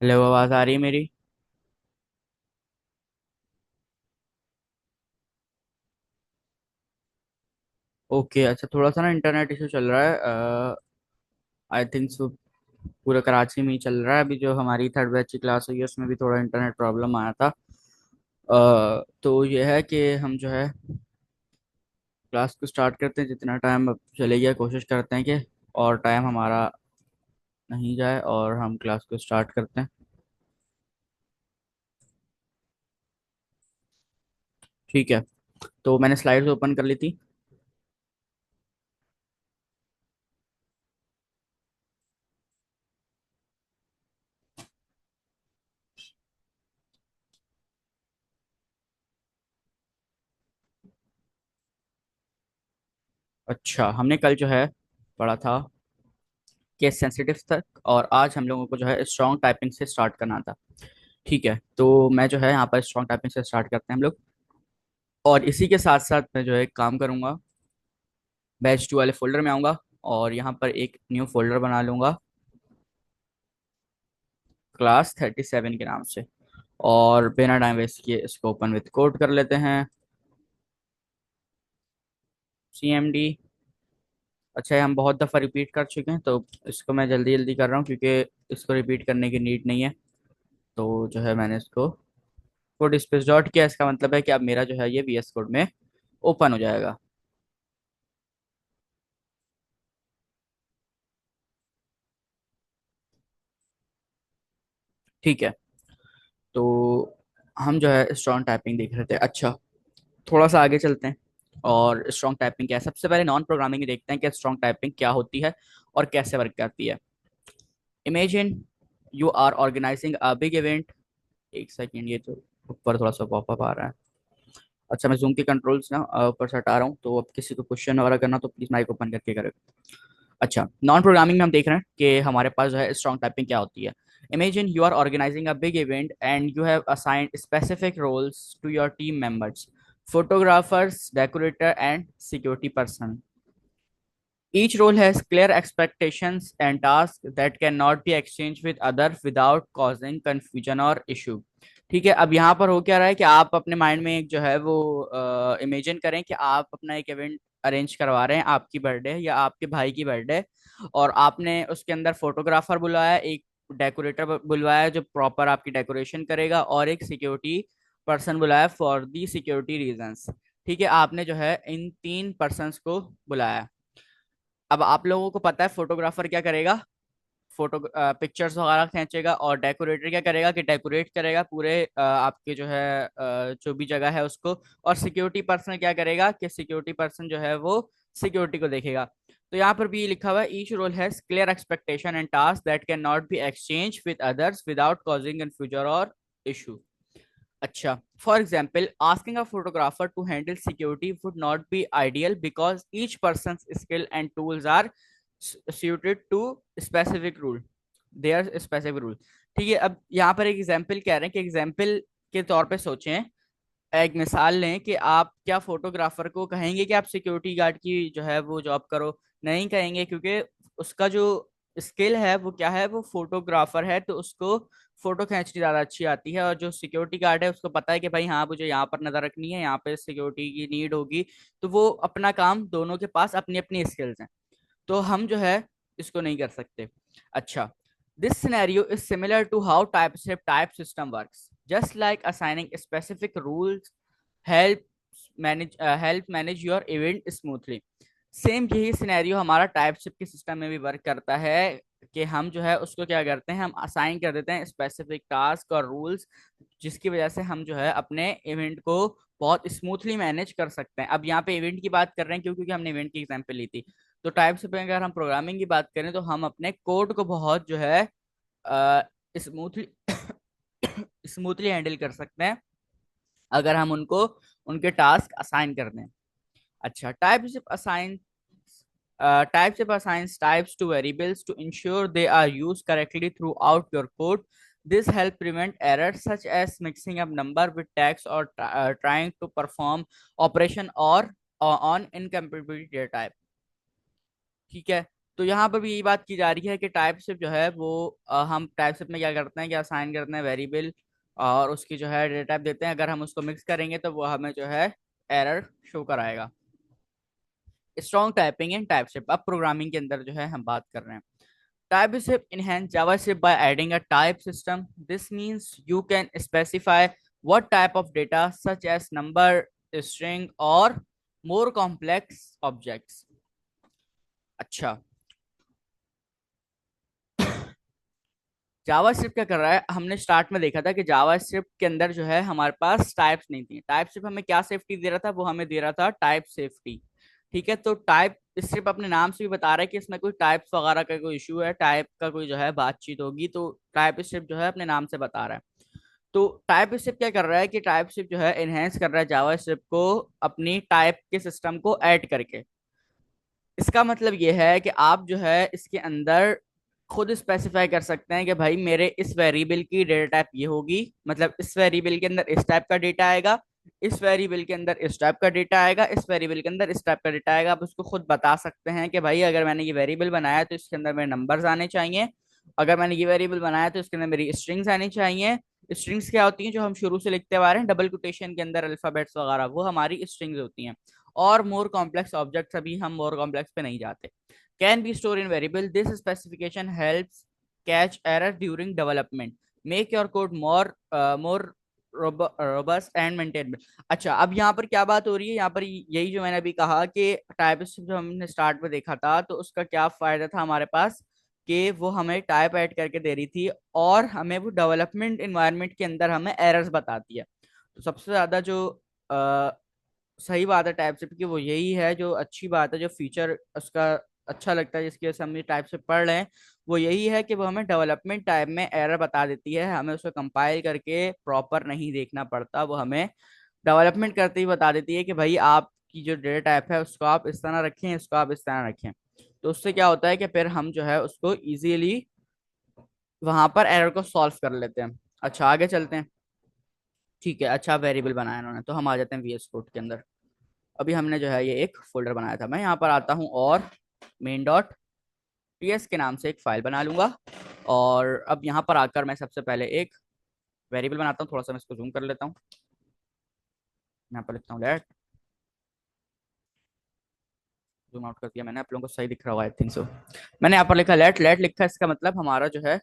Hello, आवाज आ रही है मेरी? ओके, अच्छा, थोड़ा सा ना इंटरनेट इशू चल रहा है। आई थिंक सो पूरा कराची में ही चल रहा है। अभी जो हमारी थर्ड बैच की क्लास हुई है उसमें भी थोड़ा इंटरनेट प्रॉब्लम आया था। तो ये है कि हम जो है क्लास को स्टार्ट करते हैं। जितना टाइम अब चले गया कोशिश करते हैं कि और टाइम हमारा नहीं जाए और हम क्लास को स्टार्ट करते हैं। ठीक है, तो मैंने स्लाइड्स ओपन कर ली थी। अच्छा, हमने कल जो है पढ़ा था केस सेंसिटिव तक, और आज हम लोगों को जो है स्ट्रॉन्ग टाइपिंग से स्टार्ट करना था। ठीक है, तो मैं जो है यहाँ पर स्ट्रॉन्ग टाइपिंग से स्टार्ट करते हैं हम लोग। और इसी के साथ साथ मैं जो है एक काम करूंगा, बैच टू वाले फोल्डर में आऊंगा और यहाँ पर एक न्यू फोल्डर बना लूंगा क्लास 37 के नाम से। और बिना टाइम वेस्ट किए इसको ओपन विथ कोड कर लेते हैं। CMD। अच्छा, ये हम बहुत दफ़ा रिपीट कर चुके हैं तो इसको मैं जल्दी जल्दी कर रहा हूँ क्योंकि इसको रिपीट करने की नीड नहीं है। तो जो है मैंने इसको कोड स्पेस डॉट किया, इसका मतलब है कि अब मेरा जो है ये VS कोड में ओपन हो जाएगा। ठीक है, तो हम जो है स्ट्रॉन्ग टाइपिंग देख रहे थे। अच्छा, थोड़ा सा आगे चलते हैं और स्ट्रॉन्ग टाइपिंग क्या है। सबसे पहले नॉन प्रोग्रामिंग देखते हैं कि स्ट्रॉन्ग टाइपिंग क्या होती है और कैसे वर्क करती है। Imagine you are organising a big event. एक सेकेंड, ये तो ऊपर थोड़ा सा पॉपअप आ रहा है। अच्छा, मैं जूम के कंट्रोल्स ना ऊपर से हटा रहा हूँ, तो अब किसी को क्वेश्चन वगैरह करना तो प्लीज माइक ओपन करके करें। अच्छा, नॉन प्रोग्रामिंग में हम देख रहे हैं कि हमारे पास जो है स्ट्रॉन्ग टाइपिंग क्या होती है। Imagine you are organising a big event and you have assigned specific roles to your team members, photographers, decorator, and security person. Each role has clear expectations and tasks that cannot be exchanged with other without causing confusion or issue. ठीक है, अब यहाँ पर हो क्या रहा है कि आप अपने माइंड में एक जो है वो इमेजिन करें कि आप अपना एक इवेंट अरेंज करवा रहे हैं, आपकी बर्थडे या आपके भाई की बर्थडे। और आपने उसके अंदर फोटोग्राफर बुलाया, एक डेकोरेटर बुलवाया जो प्रॉपर आपकी डेकोरेशन करेगा, और एक सिक्योरिटी पर्सन बुलाया फॉर दी सिक्योरिटी रीजंस। ठीक है, आपने जो है इन तीन पर्सन्स को बुलाया। अब आप लोगों को पता है फोटोग्राफर क्या करेगा, फोटो पिक्चर्स वगैरह खींचेगा, और डेकोरेटर क्या करेगा कि डेकोरेट करेगा पूरे आपके जो है जो भी जगह है उसको। और सिक्योरिटी पर्सन क्या करेगा कि सिक्योरिटी पर्सन जो है वो सिक्योरिटी को देखेगा। तो यहाँ पर भी लिखा हुआ है each role has clear expectation and task that can not be exchange with others without causing confusion और इशू। अच्छा, for example, asking a photographer to handle security would not be ideal because each person's skill and tools are suited to specific rule. Their specific rule. ठीक है, अब यहाँ पर एक example कह रहे हैं कि एग्जाम्पल के तौर पे सोचें, एक मिसाल लें कि आप क्या फोटोग्राफर को कहेंगे कि आप सिक्योरिटी गार्ड की जो है वो जॉब करो? नहीं कहेंगे, क्योंकि उसका जो स्किल है वो क्या है, वो फोटोग्राफर है, तो उसको फोटो खींचनी ज्यादा अच्छी आती है। और जो सिक्योरिटी गार्ड है उसको पता है कि भाई हाँ मुझे यहाँ पर नजर रखनी है, यहाँ पे सिक्योरिटी की नीड होगी। तो वो अपना काम, दोनों के पास अपनी अपनी स्किल्स हैं, तो हम जो है इसको नहीं कर सकते। अच्छा, this scenario is similar to how TypeScript type system works. Just like assigning specific rules help help manage your event smoothly. Same यही सिनेरियो हमारा टाइपशिप के सिस्टम में भी वर्क करता है कि हम जो है उसको क्या करते हैं, हम असाइन कर देते हैं स्पेसिफिक टास्क और रूल्स, जिसकी वजह से हम जो है अपने इवेंट को बहुत स्मूथली मैनेज कर सकते हैं। अब यहाँ पे इवेंट की बात कर रहे हैं क्यों, क्योंकि हमने इवेंट की एग्जांपल ली थी। तो टाइपशिप में अगर हम प्रोग्रामिंग की बात करें तो हम अपने कोड को बहुत जो है स्मूथली स्मूथली हैंडल कर सकते हैं अगर हम उनको उनके टास्क असाइन कर दें। अच्छा, types assigns types to variables to ensure they are used correctly throughout your code. This help prevent errors such as mixing up number with text or trying to perform operation or on incompatibility data type. ठीक है, तो यहाँ पर भी यही बात की जा रही है कि टाइपशिप जो है वो हम टाइपशिप में क्या करते हैं कि असाइन करते हैं वेरिएबल और उसकी जो है डेटा टाइप देते हैं। अगर हम उसको मिक्स करेंगे तो वो हमें जो है एरर शो कराएगा। स्ट्रॉन्ग टाइपिंग एंड टाइपशिप, अब प्रोग्रामिंग के अंदर जो है हम बात कर रहे हैं। TypeScript enhance JavaScript by adding a type system. This means you can specify what type of data, such as number, string, or more complex objects. अच्छा, जावास्क्रिप्ट क्या कर रहा है, हमने स्टार्ट में देखा था कि जावास्क्रिप्ट के अंदर जो है हमारे पास टाइप्स नहीं थी। टाइपस्क्रिप्ट हमें क्या सेफ्टी दे रहा था, वो हमें दे रहा था टाइप सेफ्टी। ठीक है, तो टाइप स्क्रिप्ट अपने नाम से भी बता रहा है कि इसमें कोई टाइप्स वगैरह का कोई इशू है, टाइप का कोई जो है बातचीत होगी, तो टाइप स्क्रिप्ट जो है अपने नाम से बता रहा है। तो टाइप स्क्रिप्ट क्या कर रहा है कि टाइप स्क्रिप्ट जो है एनहेंस कर रहा है जावास्क्रिप्ट को अपनी टाइप के सिस्टम को ऐड करके। इसका मतलब ये है कि आप जो है इसके अंदर खुद स्पेसिफाई कर सकते हैं कि भाई मेरे इस वेरिएबल की डेटा टाइप ये होगी, मतलब इस वेरिएबल के अंदर इस टाइप का डेटा आएगा, इस वेरिएबल के अंदर इस टाइप का डेटा आएगा, इस वेरिएबल के अंदर इस टाइप का डेटा आएगा। आप उसको खुद बता सकते हैं कि भाई अगर मैंने ये वेरिएबल बनाया तो इसके अंदर मेरे नंबर्स आने चाहिए, अगर मैंने ये वेरिएबल बनाया तो इसके अंदर मेरी स्ट्रिंग्स आनी चाहिए। स्ट्रिंग्स क्या होती हैं, जो हम शुरू से लिखते आ रहे हैं डबल कोटेशन के अंदर अल्फाबेट्स वगैरह, वो हमारी स्ट्रिंग्स होती हैं। और मोर कॉम्प्लेक्स ऑब्जेक्ट्स, अभी हम मोर कॉम्प्लेक्स पे नहीं जाते। Can be store in variable, this specification helps catch error during development, make your code more robust and maintainable. अच्छा, अब यहाँ पर क्या बात हो रही है, यहाँ पर यही जो मैंने अभी कहा कि टाइपस्क्रिप्ट जो हमने स्टार्ट में देखा था, तो उसका क्या फायदा था हमारे पास कि वो हमें टाइप ऐड करके दे रही थी और हमें वो डेवलपमेंट इन्वायरमेंट के अंदर हमें एरर्स बताती है। तो सबसे ज्यादा जो सही बात है टाइपस्क्रिप्ट की वो यही है, जो अच्छी बात है, जो फीचर उसका अच्छा लगता है जिसकी वजह से हम ये टाइप से पढ़ रहे हैं, वो यही है कि वो हमें डेवलपमेंट टाइम में एरर बता देती है। हमें उसको कंपाइल करके प्रॉपर नहीं देखना पड़ता, वो हमें डेवलपमेंट करते ही बता देती है कि भाई आपकी जो डेटा टाइप है उसको आप इस तरह रखें, इसको आप इस तरह रखें। तो उससे क्या होता है कि फिर हम जो है उसको इजीली वहां पर एरर को सॉल्व कर लेते हैं। अच्छा, आगे चलते हैं। ठीक है, अच्छा वेरिएबल बनाया इन्होंने, तो हम आ जाते हैं VS कोड के अंदर। अभी हमने जो है ये एक फोल्डर बनाया था, मैं यहाँ पर आता हूँ और main.ts के नाम से एक फाइल बना लूंगा। और अब यहाँ पर आकर मैं सबसे पहले एक वेरिएबल बनाता हूँ, थोड़ा सा मैं इसको जूम कर लेता हूँ। यहाँ पर लिखता हूँ लेट, जूम आउट कर दिया मैंने, आप लोगों को सही दिख रहा होगा आई थिंक सो। मैंने यहाँ पर लिखा लेट, लेट लिखा, इसका मतलब हमारा जो है,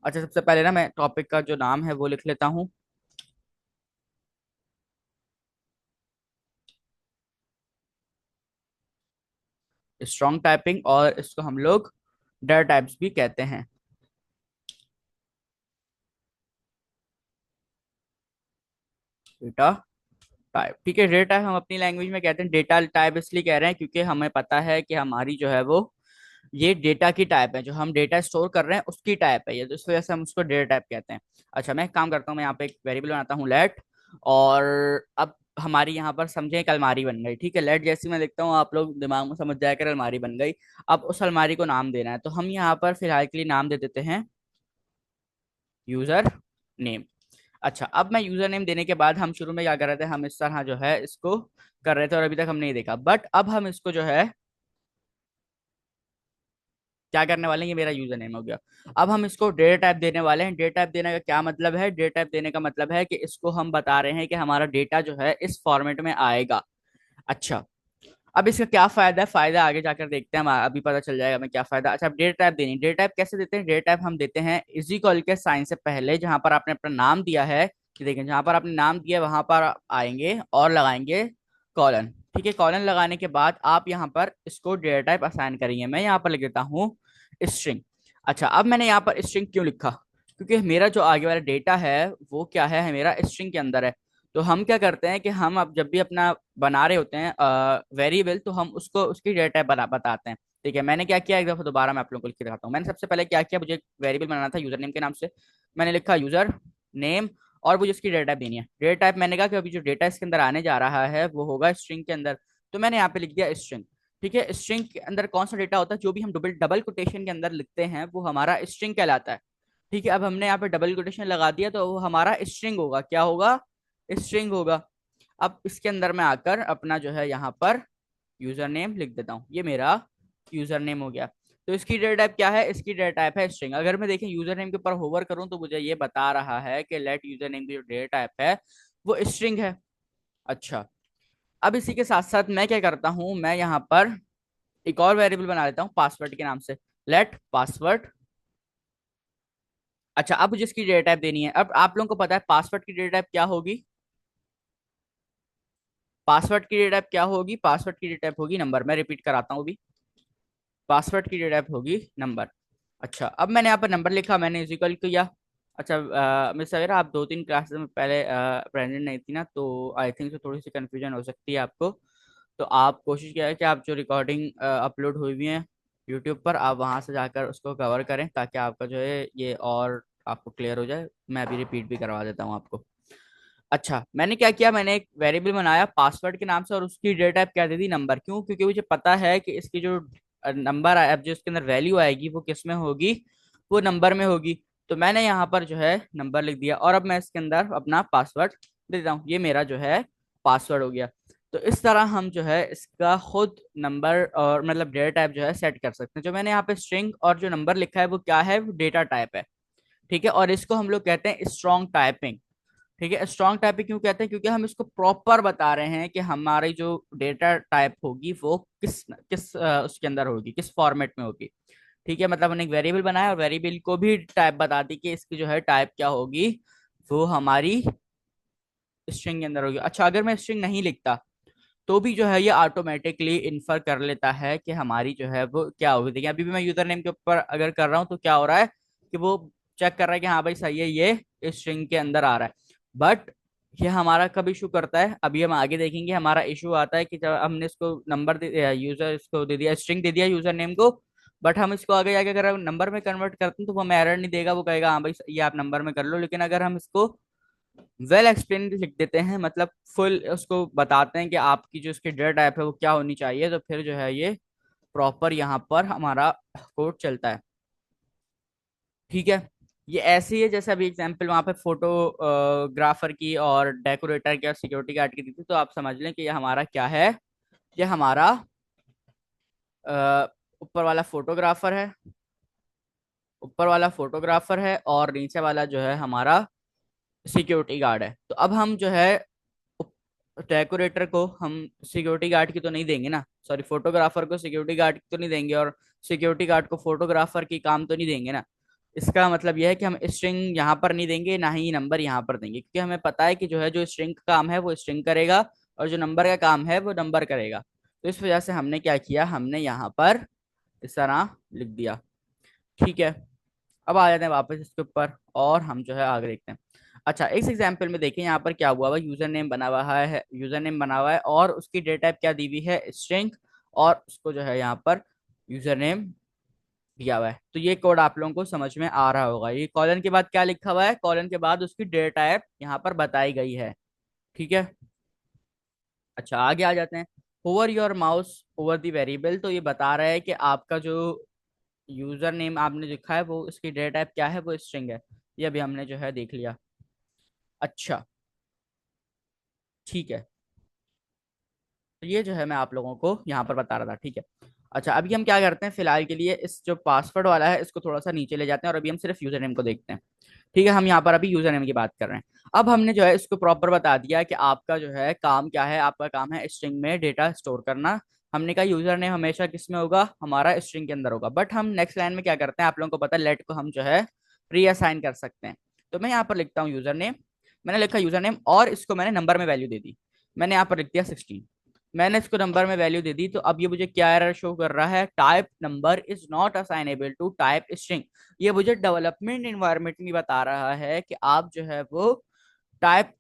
अच्छा सबसे पहले ना मैं टॉपिक का जो नाम है वो लिख लेता हूँ, स्ट्रॉन्ग टाइपिंग, और इसको हम लोग डेटा टाइप्स भी कहते हैं। डेटा टाइप, ठीक है, डेटा टाइप हम अपनी लैंग्वेज में कहते हैं। डेटा टाइप इसलिए कह रहे हैं क्योंकि हमें पता है कि हमारी जो है वो ये डेटा की टाइप है, जो हम डेटा स्टोर कर रहे हैं उसकी टाइप है ये, तो इस वजह से हम उसको डेटा टाइप कहते हैं। अच्छा, मैं एक काम करता हूँ, मैं यहाँ पे एक वेरिएबल बनाता हूँ लेट, और अब हमारी यहाँ पर समझे एक अलमारी बन गई। ठीक है, लेट जैसी मैं लिखता हूँ आप लोग दिमाग में समझ जाकर अलमारी बन गई। अब उस अलमारी को नाम देना है, तो हम यहाँ पर फिलहाल के लिए नाम दे देते हैं यूजर नेम। अच्छा, अब मैं यूजर नेम देने के बाद हम शुरू में क्या कर रहे थे, हम इस तरह जो है इसको कर रहे थे और अभी तक हमने नहीं देखा, बट अब हम इसको जो है क्या करने वाले हैं, ये मेरा यूजर नेम हो गया। अब हम इसको डेटा टाइप देने वाले हैं। डेटा टाइप देने का क्या मतलब है, डेटा टाइप देने का मतलब है कि इसको हम बता रहे हैं कि हमारा डेटा जो है इस फॉर्मेट में आएगा। अच्छा, अब इसका क्या फायदा है, फायदा आगे जाकर देखते हैं, हम अभी पता चल जाएगा हमें क्या फायदा। अच्छा, अब डेटा टाइप देनी, डेटा टाइप कैसे देते हैं, डेटा टाइप हम देते हैं इज इक्वल के साइन से पहले, जहां पर आपने अपना नाम दिया है, कि देखें जहां पर आपने नाम दिया है वहां पर आएंगे और लगाएंगे कॉलन। ठीक है, कॉलन लगाने के बाद आप यहाँ पर इसको डेटा टाइप असाइन करेंगे। मैं यहाँ पर लिख देता हूँ स्ट्रिंग। अच्छा, अब मैंने यहाँ पर स्ट्रिंग क्यों लिखा, क्योंकि मेरा जो आगे वाला डेटा है वो क्या है, मेरा स्ट्रिंग के अंदर है। तो हम क्या करते हैं कि हम अब जब भी अपना बना रहे होते हैं वेरिएबल, तो हम उसको उसकी डेटा टाइप बताते हैं। ठीक है, मैंने क्या किया, एक दफा दोबारा मैं आप लोगों को लिख के दिखाता हूँ। मैंने सबसे पहले क्या किया, मुझे वेरिएबल बनाना था यूजर नेम के नाम से, मैंने लिखा यूजर नेम, और मुझे इसकी डेटा टाइप देनी है। डेटा टाइप मैंने कहा कि अभी जो डेटा इसके अंदर आने जा रहा है वो होगा स्ट्रिंग के अंदर, तो मैंने यहाँ पे लिख दिया स्ट्रिंग। ठीक है, स्ट्रिंग के अंदर कौन सा डेटा होता है, जो भी हम डबल डबल कोटेशन के अंदर लिखते हैं वो हमारा स्ट्रिंग कहलाता है। ठीक है, अब हमने यहाँ पे डबल कोटेशन लगा दिया तो वो हमारा स्ट्रिंग होगा, क्या होगा, स्ट्रिंग होगा। अब इसके अंदर मैं आकर अपना जो है यहाँ पर यूजर नेम लिख देता हूँ, ये मेरा यूजर नेम हो गया। तो इसकी डेटा टाइप क्या है, इसकी डेटा टाइप है स्ट्रिंग। अगर मैं देखें यूजर नेम के ऊपर होवर करूं तो मुझे ये बता रहा है कि लेट यूजर नेम की जो डेटा टाइप है वो स्ट्रिंग है। अच्छा, अब इसी के साथ साथ मैं क्या करता हूं, मैं यहाँ पर एक और वेरिएबल बना लेता हूँ पासवर्ड के नाम से, लेट पासवर्ड। अच्छा, अब मुझे इसकी डेटा टाइप देनी है। अब आप लोगों को पता है पासवर्ड की डेटा टाइप क्या होगी, पासवर्ड की डेटा टाइप क्या होगी, पासवर्ड की डेटा टाइप होगी नंबर। मैं रिपीट कराता हूँ अभी, पासवर्ड की डेटा टाइप होगी नंबर। अच्छा, अब मैंने यहाँ पर नंबर लिखा, मैंने इक्वल किया। अच्छा, मिस सवेरा आप 2-3 क्लासेस में पहले प्रेजेंट नहीं थी ना, तो आई थिंक so थोड़ी सी कंफ्यूजन हो सकती है आपको। तो आप कोशिश किया है कि आप जो रिकॉर्डिंग अपलोड हुई हुई है यूट्यूब पर, आप वहां से जाकर उसको कवर करें ताकि आपका जो है ये और आपको क्लियर हो जाए। मैं अभी रिपीट भी करवा देता हूँ आपको। अच्छा, मैंने क्या किया, मैंने एक वेरिएबल बनाया पासवर्ड के नाम से और उसकी डेटा टाइप क्या दे दी, नंबर। क्यों? क्योंकि मुझे पता है कि इसकी जो नंबर अब जो इसके अंदर वैल्यू आएगी वो किस में होगी, वो नंबर में होगी। तो मैंने यहाँ पर जो है नंबर लिख दिया और अब मैं इसके अंदर अपना पासवर्ड दे देता हूँ। ये मेरा जो है पासवर्ड हो गया। तो इस तरह हम जो है इसका खुद नंबर और मतलब डेटा टाइप जो है सेट कर सकते हैं। जो मैंने यहाँ पे स्ट्रिंग और जो नंबर लिखा है वो क्या है, वो डेटा टाइप है। ठीक है, और इसको हम लोग कहते हैं स्ट्रॉन्ग टाइपिंग। ठीक है, स्ट्रॉन्ग टाइपिंग क्यों कहते हैं, क्योंकि हम इसको प्रॉपर बता रहे हैं कि हमारी जो डेटा टाइप होगी वो किस किस उसके अंदर होगी, किस फॉर्मेट में होगी। ठीक है, मतलब हमने एक वेरिएबल बनाया और वेरिएबल को भी टाइप बता दी कि इसकी जो है टाइप क्या होगी, वो हमारी स्ट्रिंग के अंदर होगी। अच्छा, अगर मैं स्ट्रिंग नहीं लिखता तो भी जो है ये ऑटोमेटिकली इन्फर कर लेता है कि हमारी जो है वो क्या होगी। देखिए अभी भी मैं यूजर नेम के ऊपर अगर कर रहा हूँ तो क्या हो रहा है कि वो चेक कर रहा है कि हाँ भाई सही है, ये इस स्ट्रिंग के अंदर आ रहा है। बट ये हमारा कब इशू करता है, अभी हम आगे देखेंगे। हमारा इशू आता है कि जब हमने इसको नंबर दे दिया, यूजर इसको दे दिया, स्ट्रिंग दे दिया यूजर नेम को, बट हम इसको आगे जाके अगर नंबर में कन्वर्ट करते हैं तो वो हमें एरर नहीं देगा, वो कहेगा हाँ भाई ये आप नंबर में कर लो। लेकिन अगर हम इसको वेल एक्सप्लेन लिख देते हैं, मतलब फुल उसको बताते हैं कि आपकी जो इसकी डेटा टाइप है वो क्या होनी चाहिए, तो फिर जो है ये प्रॉपर यहाँ पर हमारा कोड चलता है। ठीक है, ये ऐसे ही है जैसे अभी एग्जांपल वहाँ पे फोटोग्राफर की और डेकोरेटर की और सिक्योरिटी गार्ड की दी थी। तो आप समझ लें कि ये हमारा क्या है, ये हमारा अ, ऊपर वाला फोटोग्राफर है, ऊपर वाला फोटोग्राफर है और नीचे वाला जो है हमारा सिक्योरिटी गार्ड है। तो अब हम जो है डेकोरेटर को हम सिक्योरिटी गार्ड की तो नहीं देंगे ना, सॉरी फोटोग्राफर को सिक्योरिटी गार्ड की तो नहीं देंगे, और सिक्योरिटी गार्ड को फोटोग्राफर की काम तो नहीं देंगे ना। इसका मतलब यह है कि हम स्ट्रिंग यहाँ पर नहीं देंगे, ना ही नंबर यहाँ पर देंगे, क्योंकि हमें पता है कि जो है जो स्ट्रिंग का काम है वो स्ट्रिंग करेगा और जो नंबर का काम है वो नंबर करेगा। तो इस वजह से हमने क्या किया, हमने यहाँ पर इस तरह लिख दिया। ठीक है, अब आ जाते हैं वापस इसके ऊपर और हम जो है आगे देखते हैं। अच्छा, इस एग्जांपल में देखिए यहाँ पर क्या हुआ हुआ, यूजर नेम बना हुआ है, यूजर नेम बना हुआ है और उसकी डेटा टाइप क्या दी हुई है, स्ट्रिंग। और उसको जो है यहाँ पर यूजर नेम दिया हुआ है। तो ये कोड आप लोगों को समझ में आ रहा होगा। ये कॉलन के बाद क्या लिखा हुआ है, कॉलन के बाद उसकी डेटा टाइप यहाँ पर बताई गई है। ठीक है, अच्छा आगे आ जाते हैं। Hover your mouse over the variable, तो ये बता रहा है कि आपका जो यूजर नेम आपने लिखा है वो इसकी डेटा टाइप क्या है, वो स्ट्रिंग है। ये अभी हमने जो है देख लिया। अच्छा, ठीक है, तो ये जो है मैं आप लोगों को यहाँ पर बता रहा था। ठीक है, अच्छा अभी हम क्या करते हैं, फिलहाल के लिए इस जो पासवर्ड वाला है इसको थोड़ा सा नीचे ले जाते हैं और अभी हम सिर्फ यूजर नेम को देखते हैं। ठीक है, हम यहाँ पर अभी यूजर नेम की बात कर रहे हैं। अब हमने जो है इसको प्रॉपर बता दिया कि आपका जो है काम क्या है, आपका काम है स्ट्रिंग में डेटा स्टोर करना। हमने कहा यूजर नेम हमेशा किस में होगा, हमारा स्ट्रिंग के अंदर होगा। बट हम नेक्स्ट लाइन में क्या करते हैं, आप लोगों को पता है लेट को हम जो है रीअसाइन कर सकते हैं। तो मैं यहाँ पर लिखता हूँ यूजर नेम, मैंने लिखा यूजर नेम और इसको मैंने नंबर में वैल्यू दे दी। मैंने यहाँ पर लिख दिया 16, मैंने इसको नंबर में वैल्यू दे दी। तो अब ये मुझे क्या एरर शो कर रहा है, type number is not assignable to type string. ये मुझे डेवलपमेंट इन्वायरमेंट में बता रहा है कि आप जो है वो टाइप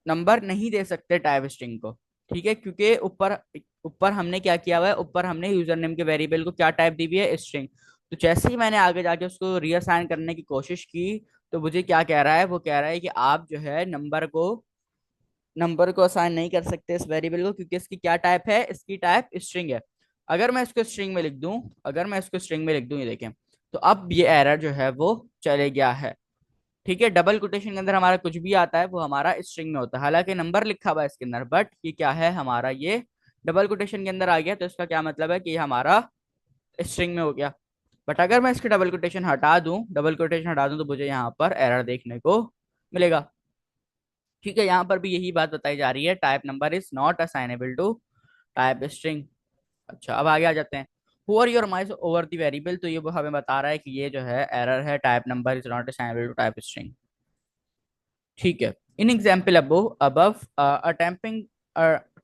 नंबर नहीं दे सकते टाइप स्ट्रिंग को। ठीक है, क्योंकि ऊपर ऊपर हमने क्या किया हुआ है, ऊपर हमने यूजर नेम के वेरिएबल को क्या टाइप दी हुई है, स्ट्रिंग। तो जैसे ही मैंने आगे जाके उसको रीअसाइन करने की कोशिश की तो मुझे क्या कह रहा है, वो कह रहा है कि आप जो है नंबर को असाइन नहीं कर सकते इस वेरिएबल को, क्योंकि इसकी क्या टाइप है, इसकी टाइप स्ट्रिंग है। अगर मैं इसको स्ट्रिंग में लिख दूं, अगर मैं इसको स्ट्रिंग में लिख दूं, ये देखें, तो अब ये एरर जो है वो चले गया है। ठीक है, डबल कोटेशन के अंदर हमारा कुछ भी आता है वो हमारा स्ट्रिंग में होता है, हालांकि नंबर लिखा हुआ है इसके अंदर, बट ये क्या है, हमारा ये डबल कोटेशन के अंदर आ गया। तो इसका क्या मतलब है कि ये हमारा स्ट्रिंग में हो गया। बट अगर मैं इसके डबल कोटेशन हटा दूं तो मुझे यहाँ पर एरर देखने को मिलेगा। ठीक है, यहाँ पर भी यही बात बताई जा रही है, type number is not assignable to type string. अच्छा, अब आगे आ जाते हैं। हुआ your mouse over the variable, तो ये वो हमें बता रहा है कि ये जो है एरर है, type number is not assignable to type string. ठीक है, in example above attempting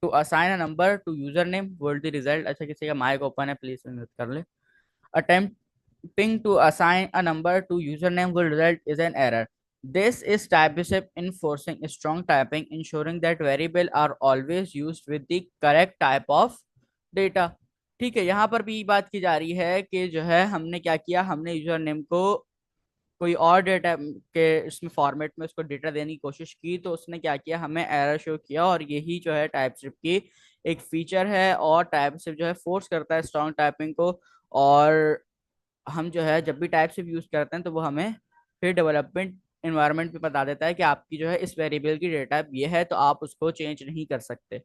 to assign a number to user name would the result. अच्छा, किसी का माइक ओपन है, प्लीज म्यूट कर ले। Attempting to assign a number to username will result is an error. This is typescript enforcing strong typing, ensuring that variable are always used with the correct type of data. ठीक है, यहाँ पर भी बात की जा रही है कि जो है हमने क्या किया, हमने यूजर नेम को कोई और डेटा के इसमें फॉर्मेट में उसको डेटा देने की कोशिश की, तो उसने क्या किया, हमें एरर शो किया। और यही जो है टाइपस्क्रिप्ट की एक फीचर है, और टाइपस्क्रिप्ट जो है फोर्स करता है स्ट्रॉन्ग टाइपिंग को। और हम जो है जब भी टाइपस्क्रिप्ट यूज करते हैं तो वो हमें फिर डेवलपमेंट इन्वायरमेंट पे बता देता है कि आपकी जो है इस वेरिएबल की डेटा टाइप ये है, तो आप उसको चेंज नहीं कर सकते।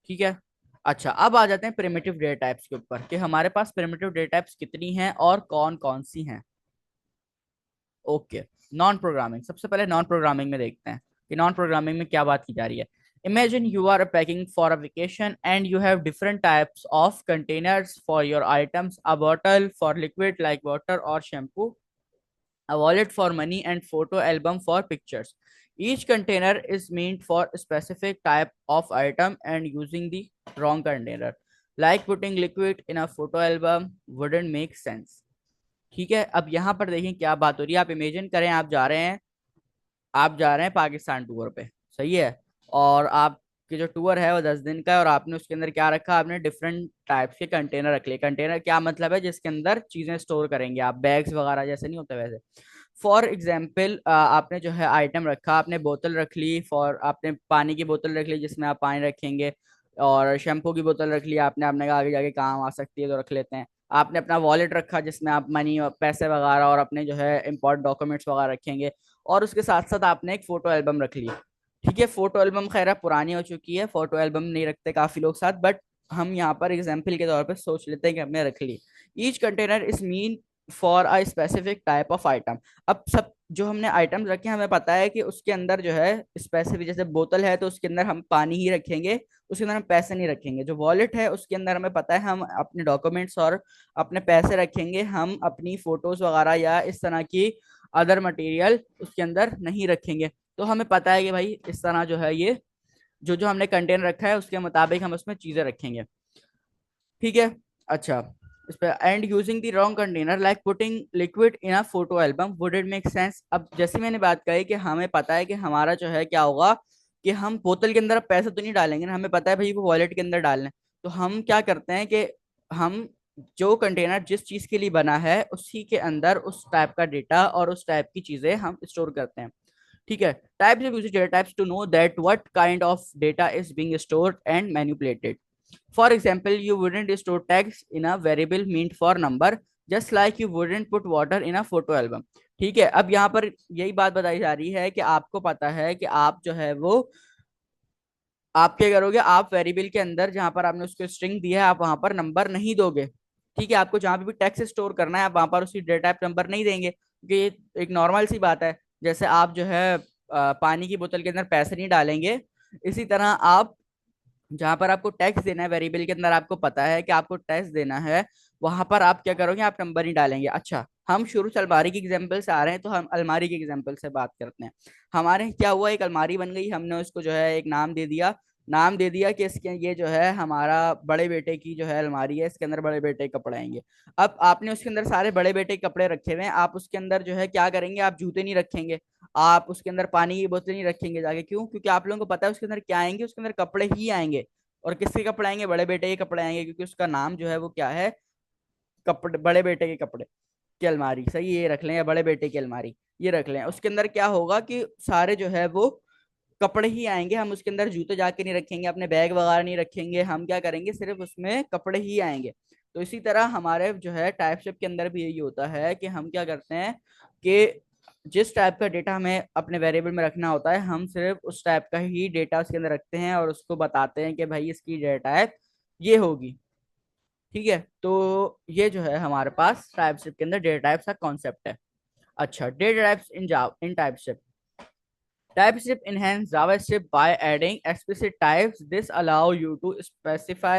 ठीक है। अच्छा, अब आ जाते हैं प्रिमिटिव डेटा टाइप्स के ऊपर कि हमारे पास प्रिमिटिव डेटा टाइप्स कितनी हैं और कौन कौन सी हैं। ओके, नॉन प्रोग्रामिंग, सबसे पहले नॉन प्रोग्रामिंग में देखते हैं कि नॉन प्रोग्रामिंग में क्या बात की जा रही है। Imagine you are packing for a vacation and you have different types of containers for your items: a bottle for liquid like water or shampoo, a wallet for money, and photo album for pictures. Each container is meant for a specific type of item, and using the wrong container, like putting liquid in a photo album, wouldn't make sense. ठीक है, अब यहाँ पर देखें क्या बात हो रही है। आप इमेजिन करें, आप जा रहे हैं पाकिस्तान टूर पे, सही है। और आपके जो टूर है वो 10 दिन का है, और आपने उसके अंदर क्या रखा, आपने डिफरेंट टाइप्स के कंटेनर रख लिए। कंटेनर क्या मतलब है, जिसके अंदर चीजें स्टोर करेंगे आप, बैग्स वगैरह जैसे नहीं होते वैसे। फॉर एग्जाम्पल, आपने जो है आइटम रखा, आपने बोतल रख ली, फॉर आपने पानी की बोतल रख ली जिसमें आप पानी रखेंगे, और शैम्पू की बोतल रख ली आपने कहा आगे जाके काम आ सकती है तो रख लेते हैं। आपने अपना वॉलेट रखा जिसमें आप मनी, पैसे वगैरह और अपने जो है इंपॉर्टेंट डॉक्यूमेंट्स वगैरह रखेंगे। और उसके साथ साथ आपने एक फोटो एल्बम रख ली। ठीक है, फोटो एल्बम खैर पुरानी हो चुकी है, फोटो एल्बम नहीं रखते काफी लोग साथ, बट हम यहाँ पर एग्जाम्पल के तौर पे सोच लेते हैं कि हमने रख ली। Each container is mean for a specific type of item. अब सब जो हमने आइटम रखे हैं, हमें पता है कि उसके अंदर जो है स्पेसिफिक, जैसे बोतल है तो उसके अंदर हम पानी ही रखेंगे, उसके अंदर हम पैसे नहीं रखेंगे। जो वॉलेट है उसके अंदर हमें पता है हम अपने डॉक्यूमेंट्स और अपने पैसे रखेंगे, हम अपनी फोटोज वगैरह या इस तरह की अदर मटेरियल उसके अंदर नहीं रखेंगे। तो हमें पता है कि भाई इस तरह जो है ये जो जो हमने कंटेनर रखा है उसके मुताबिक हम उसमें चीजें रखेंगे। ठीक है। अच्छा, इस पे and using the wrong container like putting liquid in a photo album would it make sense. अब जैसे मैंने बात कही कि हमें पता है कि हमारा जो है क्या होगा, कि हम बोतल के अंदर पैसे तो नहीं डालेंगे ना, हमें पता है भाई वो वॉलेट के अंदर डालना है। तो हम क्या करते हैं कि हम जो कंटेनर जिस चीज के लिए बना है उसी के अंदर उस टाइप का डेटा और उस टाइप की चीजें हम स्टोर करते हैं। ठीक है, types of use data types to know that what kind of data is being stored and manipulated. For example, you wouldn't store text in a variable meant for number, just like you wouldn't put water in a photo album. ठीक है, अब यहाँ पर यही बात बताई जा रही है कि आपको पता है कि आप जो है वो आप क्या करोगे, आप वेरिएबल के अंदर जहां पर आपने उसको स्ट्रिंग दिया है आप वहां पर नंबर नहीं दोगे। ठीक है, आपको जहां पे भी टेक्स्ट स्टोर करना है आप वहां पर उसकी डेटा टाइप नंबर नहीं देंगे, क्योंकि ये एक नॉर्मल सी बात है। जैसे आप जो है पानी की बोतल के अंदर पैसे नहीं डालेंगे, इसी तरह आप जहां पर आपको टैक्स देना है वेरिएबल के अंदर, आपको पता है कि आपको टैक्स देना है, वहां पर आप क्या करोगे, आप नंबर ही डालेंगे। अच्छा, हम शुरू से अलमारी की एग्जांपल से आ रहे हैं, तो हम अलमारी की एग्जांपल से बात करते हैं। हमारे क्या हुआ, एक अलमारी बन गई, हमने उसको जो है एक नाम दे दिया कि इसके ये जो है हमारा बड़े बेटे की जो है अलमारी है, इसके अंदर बड़े बेटे के कपड़े आएंगे। अब आपने उसके अंदर सारे बड़े बेटे के कपड़े रखे हुए हैं, आप उसके अंदर जो है क्या करेंगे, आप जूते नहीं रखेंगे, आप उसके अंदर पानी की बोतल नहीं रखेंगे जाके। क्यों? क्योंकि आप लोगों को पता है उसके अंदर क्या आएंगे, उसके अंदर कपड़े ही आएंगे। और किसके कपड़े आएंगे, बड़े बेटे के कपड़े आएंगे, क्योंकि उसका नाम जो है वो क्या है, कपड़े, बड़े बेटे के कपड़े की अलमारी। सही, ये रख लें, या बड़े बेटे की अलमारी ये रख लें। उसके अंदर क्या होगा कि सारे जो है वो कपड़े ही आएंगे, हम उसके अंदर जूते जाके नहीं रखेंगे, अपने बैग वगैरह नहीं रखेंगे, हम क्या करेंगे, सिर्फ उसमें कपड़े ही आएंगे। तो इसी तरह हमारे जो है टाइपशिप के अंदर भी यही होता है कि हम क्या करते हैं कि जिस टाइप का डेटा हमें अपने वेरिएबल में रखना होता है, हम सिर्फ उस टाइप का ही डेटा उसके अंदर रखते हैं और उसको बताते हैं कि भाई इसकी डेटा टाइप ये होगी। ठीक है, तो ये जो है हमारे पास टाइपस्क्रिप्ट के अंदर डेटा टाइप्स का कॉन्सेप्ट है। अच्छा, data types in Java in TypeScript. TypeScript enhance JavaScript by adding explicit types. This allow you to specify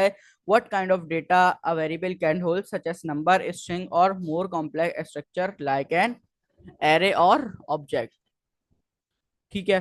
what kind of data a variable can hold, such as number, string, or more complex structure like an array or object. ठीक है,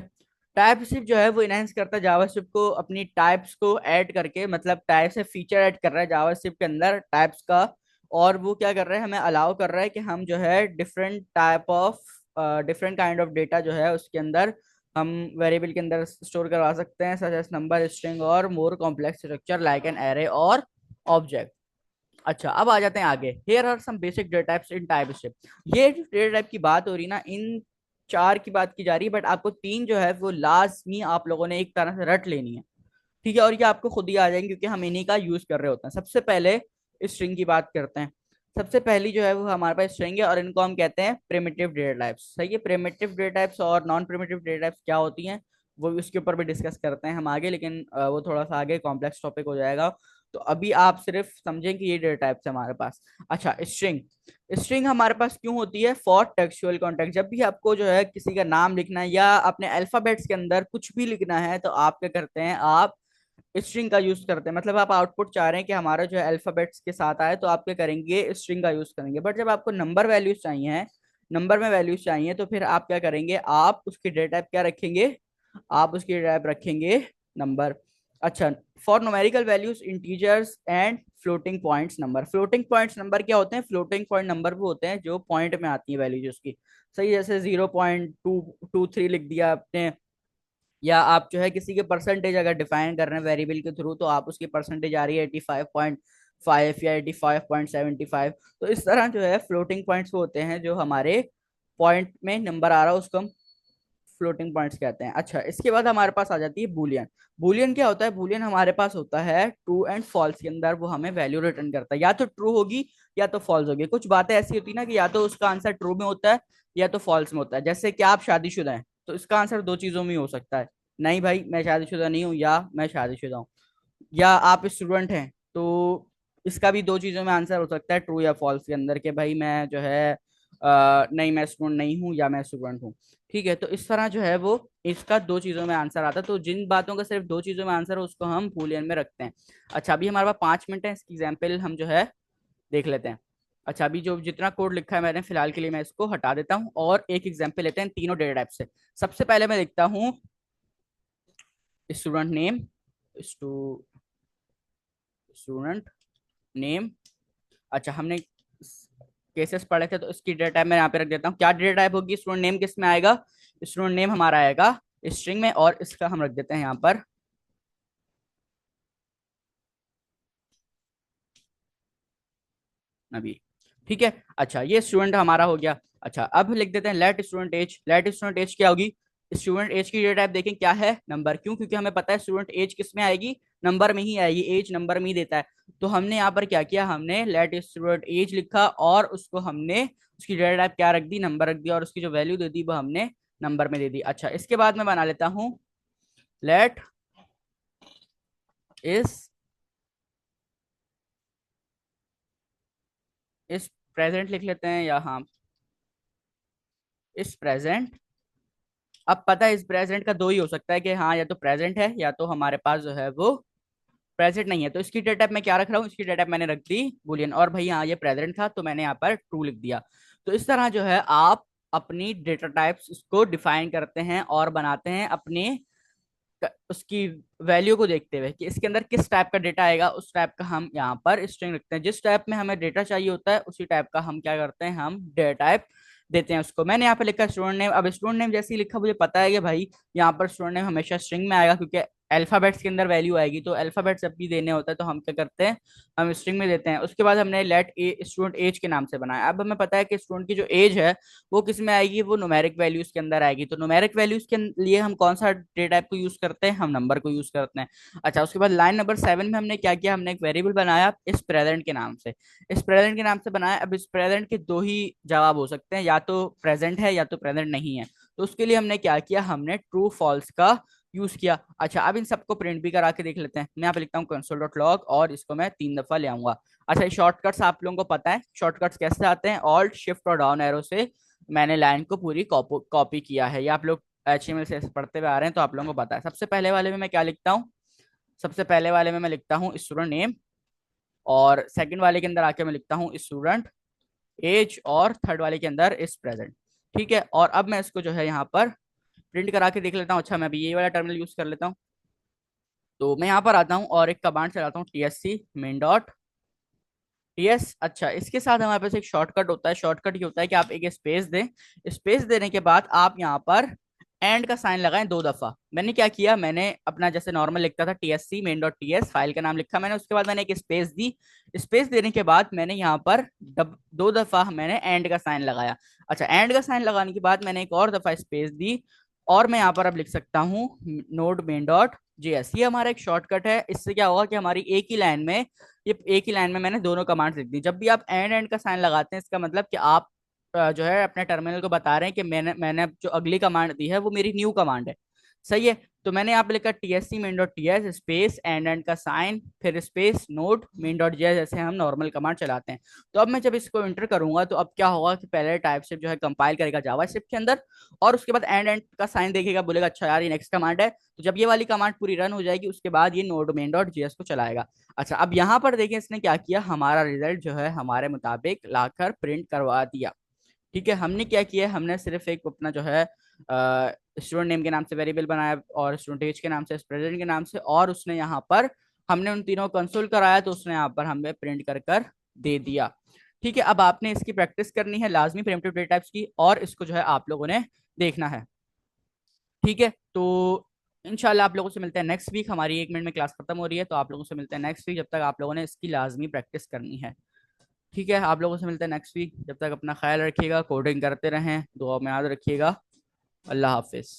TypeScript जो है वो enhance करता है JavaScript को अपनी types को ऐड करके, मतलब टाइप से फीचर ऐड कर रहा है जावास्क्रिप्ट के अंदर टाइप्स का। और वो क्या कर रहा है, हमें अलाउ कर रहा है कि हम जो है डिफरेंट काइंड ऑफ डेटा जो है उसके अंदर हम वेरिएबल के अंदर स्टोर करवा सकते हैं, सच एज नंबर, स्ट्रिंग और more complex structure like an array और ऑब्जेक्ट। अच्छा, अब आ जाते हैं आगे। Here are some basic data types in TypeScript. ये डेटा टाइप की बात हो रही ना, इन चार की बात की जा रही है, बट आपको तीन जो है वो लाजमी आप लोगों ने एक तरह से रट लेनी है। ठीक है, और ये आपको खुद ही आ जाएंगे क्योंकि हम इन्हीं का यूज कर रहे होते हैं। सबसे पहले स्ट्रिंग की बात करते हैं। सबसे पहली जो है वो हमारे पास स्ट्रिंग है, और इनको हम कहते हैं प्रिमिटिव डेटा टाइप्स। सही है, प्रिमिटिव डेटा टाइप्स और नॉन प्रिमिटिव डेटा टाइप्स क्या होती हैं वो भी उसके ऊपर भी डिस्कस करते हैं हम आगे, लेकिन वो थोड़ा सा आगे कॉम्प्लेक्स टॉपिक हो जाएगा। तो अभी आप सिर्फ समझें कि ये डेटा टाइप्स है हमारे पास। अच्छा, स्ट्रिंग। स्ट्रिंग हमारे पास क्यों होती है? For textual context. जब भी आपको जो है किसी का नाम लिखना है या अपने अल्फाबेट्स के अंदर कुछ भी लिखना है, तो आप क्या करते हैं, आप स्ट्रिंग का यूज करते हैं। मतलब आप आउटपुट चाह रहे हैं कि हमारा जो है अल्फाबेट्स के साथ आए, तो आप क्या करेंगे, स्ट्रिंग का यूज करेंगे। बट जब आपको नंबर वैल्यूज चाहिए, नंबर में वैल्यूज चाहिए, तो फिर आप क्या करेंगे, आप उसकी डेटा टाइप क्या रखेंगे, आप उसकी डेटा टाइप रखेंगे नंबर। अच्छा, for numerical values integers and floating points number. Floating points number क्या होते हैं? फ्लोटिंग पॉइंट नंबर वो होते हैं जो पॉइंट में आती है वैल्यूज उसकी। सही, जैसे 0.223 लिख दिया आपने, या आप जो है किसी के परसेंटेज अगर डिफाइन कर रहे हैं वेरिएबल के थ्रू, तो आप उसकी परसेंटेज आ रही है 85.5 या 85.75। तो इस तरह जो है फ्लोटिंग पॉइंट्स वो होते हैं जो हमारे पॉइंट में नंबर आ रहा है, उसको हम फ्लोटिंग पॉइंट्स कहते हैं। अच्छा, इसके बाद हमारे पास आ जाती है बूलियन। बूलियन क्या होता है? बूलियन हमारे पास होता है ट्रू एंड फॉल्स के अंदर, वो हमें वैल्यू रिटर्न करता है, या तो ट्रू होगी या तो फॉल्स होगी। कुछ बातें ऐसी होती है ना कि या तो उसका आंसर ट्रू में होता है या तो फॉल्स में होता है। जैसे कि आप शादीशुदा हैं, तो इसका आंसर दो चीजों में ही हो सकता है, नहीं भाई मैं शादीशुदा नहीं हूँ, या मैं शादीशुदा हूँ। या आप स्टूडेंट हैं, तो इसका भी दो चीजों में आंसर हो सकता है, ट्रू या फॉल्स के अंदर, कि भाई मैं जो है नहीं मैं स्टूडेंट नहीं हूँ या मैं स्टूडेंट हूँ। ठीक है, तो इस तरह जो है वो इसका दो चीजों में आंसर आता है। तो जिन बातों का सिर्फ दो चीजों में आंसर है उसको हम बूलियन में रखते हैं। अच्छा, अभी हमारे पास 5 मिनट है, इसकी एग्जाम्पल हम जो है देख लेते हैं। अच्छा, अभी जो जितना कोड लिखा है मैंने फिलहाल के लिए मैं इसको हटा देता हूँ और एक एग्जाम्पल लेते हैं तीनों डेटा टाइप से। सबसे पहले मैं लिखता हूँ स्टूडेंट नेम, स्टूडेंट नेम। अच्छा, हमने केसेस पढ़े थे, तो इसकी डेटा टाइप मैं यहाँ पे रख देता हूँ। क्या डेटा टाइप होगी? स्टूडेंट नेम किस में आएगा? स्टूडेंट नेम हमारा आएगा स्ट्रिंग में, और इसका हम रख देते हैं यहाँ पर नबी। ठीक है, अच्छा ये स्टूडेंट हमारा हो गया। अच्छा, अब लिख देते हैं let student age. Let student age क्या होगी? स्टूडेंट एज की डेटा टाइप देखें क्या है, नंबर। क्यों? क्योंकि हमें पता है स्टूडेंट एज किस में आएगी, नंबर में ही आएगी, एज नंबर में ही देता है। तो हमने यहाँ पर क्या किया, हमने लेट स्टूडेंट एज लिखा और उसको हमने उसकी डेटा टाइप क्या रख दी, नंबर रख दिया, और उसकी जो वैल्यू दे दी वो हमने नंबर में दे दी। अच्छा, इसके बाद मैं बना लेता हूँ लेट इस इस प्रेजेंट लिख लेते हैं, या हाँ इस प्रेजेंट। अब पता है इस प्रेजेंट का दो ही हो सकता है, कि हाँ या तो प्रेजेंट है या तो हमारे पास जो है वो प्रेजेंट नहीं है। तो इसकी डेटा टाइप मैं क्या रख रहा हूँ, इसकी डेटा टाइप मैंने रख दी बुलियन। और भाई हाँ ये प्रेजेंट था तो मैंने यहाँ पर ट्रू लिख दिया। तो इस तरह जो है आप अपनी डेटा टाइप्स इसको डिफाइन करते हैं और बनाते हैं अपने उसकी वैल्यू को देखते हुए कि इसके अंदर किस टाइप का डेटा आएगा, उस टाइप का हम यहाँ पर स्ट्रिंग रखते हैं। जिस टाइप में हमें डेटा चाहिए होता है उसी टाइप का हम क्या करते हैं, हम डेटा टाइप देते हैं उसको। मैंने यहाँ पे लिखा स्टूडेंट नेम। अब स्टूडेंट नेम जैसे ही लिखा मुझे पता है कि भाई यहाँ पर स्टूडेंट नेम हमेशा स्ट्रिंग में आएगा, क्योंकि अल्फाबेट्स के अंदर वैल्यू आएगी। तो अल्फाबेट्स जब भी देने होता है तो हम क्या करते हैं, हम स्ट्रिंग में देते हैं। उसके बाद हमने लेट ए स्टूडेंट एज के नाम से बनाया। अब हमें पता है कि स्टूडेंट की जो एज है वो किस में आएगी, वो न्यूमेरिक वैल्यूज के अंदर आएगी। तो न्यूमेरिक वैल्यूज के लिए हम कौन सा डेटा टाइप को यूज करते हैं, हम नंबर को यूज करते हैं। अच्छा, उसके बाद लाइन नंबर 7 में हमने क्या किया, हमने एक वेरिएबल बनाया इस प्रेजेंट के नाम से। इस प्रेजेंट के नाम से बनाया। अब इस प्रेजेंट के दो ही जवाब हो सकते हैं, या तो प्रेजेंट है या तो प्रेजेंट नहीं है। तो उसके लिए हमने क्या किया, हमने ट्रू फॉल्स का यूज किया। अच्छा, अब इन सबको प्रिंट भी करा के देख लेते हैं। मैं यहाँ पे लिखता हूँ console.log और इसको मैं 3 दफा ले आऊंगा। अच्छा, ये शॉर्टकट्स आप लोगों को पता है शॉर्टकट्स कैसे आते हैं? ऑल्ट शिफ्ट और डाउन एरो से मैंने लाइन को पूरी कॉपी किया है। ये आप लोग HTML से पढ़ते हुए आ रहे हैं तो आप लोगों को पता है। सबसे पहले वाले में मैं क्या लिखता हूँ? सबसे पहले वाले में मैं लिखता हूँ स्टूडेंट नेम, और सेकंड वाले के अंदर आके मैं लिखता हूँ स्टूडेंट एज, और थर्ड वाले के अंदर इज प्रेजेंट। ठीक है, और अब मैं इसको जो है यहाँ पर प्रिंट करा के देख लेता हूँ। अच्छा, मैं अभी ये वाला टर्मिनल यूज कर लेता हूँ। तो मैं यहाँ पर आता हूँ और एक कमांड चलाता हूँ TSC मेन डॉट टीएस। अच्छा, इसके साथ हमारे पास एक शॉर्टकट होता है। शॉर्टकट ये होता है कि आप एक स्पेस दें, स्पेस देने के बाद आप यहाँ पर एंड का साइन लगाएं 2 दफा। मैंने क्या किया, मैंने अपना जैसे नॉर्मल लिखता था TSC main dot TS, file का नाम लिखा मैंने, उसके बाद मैंने एक स्पेस दी। स्पेस देने के बाद मैंने यहाँ पर 2 दफा मैंने एंड का साइन लगाया। अच्छा, एंड का साइन लगाने के बाद मैंने एक और दफा स्पेस दी, और मैं यहाँ पर अब लिख सकता हूँ नोड मेन डॉट जेएस। ये हमारा एक शॉर्टकट है। इससे क्या होगा कि हमारी एक ही लाइन में, ये एक ही लाइन में मैंने दोनों कमांड्स लिख दी। जब भी आप एंड एंड का साइन लगाते हैं, इसका मतलब कि आप जो है अपने टर्मिनल को बता रहे हैं कि मैंने मैंने अब जो अगली कमांड दी है वो मेरी न्यू कमांड है। सही है। तो मैंने यहाँ पे लिखा TSC main dot TS space and and का साइन, फिर space node main dot JS, जैसे हम नॉर्मल कमांड चलाते हैं। तो अब मैं जब इसको इंटर करूंगा तो अब क्या होगा कि पहले टाइप शेप जो है कंपाइल करेगा जावास्क्रिप्ट के अंदर, और उसके बाद एंड एंड का साइन देखेगा, बोलेगा अच्छा यार ये नेक्स्ट कमांड है। तो जब ये वाली कमांड पूरी रन हो जाएगी उसके बाद ये नोड मेन डॉट जेएस को चलाएगा। अच्छा, अब यहाँ पर देखें इसने क्या किया, हमारा रिजल्ट जो है हमारे मुताबिक लाकर प्रिंट करवा दिया। ठीक है, हमने क्या किया, हमने सिर्फ एक अपना जो है स्टूडेंट नेम के नाम से वेरिएबल बनाया, और स्टूडेंट एज के नाम से, प्रेजेंट के नाम से, और उसने यहाँ पर हमने उन तीनों कंसोल कराया तो उसने यहाँ पर हमें प्रिंट कर कर दे दिया। ठीक है, अब आपने इसकी प्रैक्टिस करनी है लाजमी प्रिमिटिव डेटा टाइप्स की, और इसको जो है आप लोगों ने देखना है। ठीक है, तो इंशाल्लाह आप लोगों से मिलते हैं नेक्स्ट वीक। हमारी 1 मिनट में क्लास खत्म हो रही है, तो आप लोगों से मिलते हैं नेक्स्ट वीक। जब तक आप लोगों ने इसकी लाजमी प्रैक्टिस करनी है। ठीक है, आप लोगों से मिलते हैं नेक्स्ट वीक। जब तक अपना ख्याल रखिएगा, कोडिंग करते रहें, दुआ में याद रखिएगा। अल्लाह हाफिज़।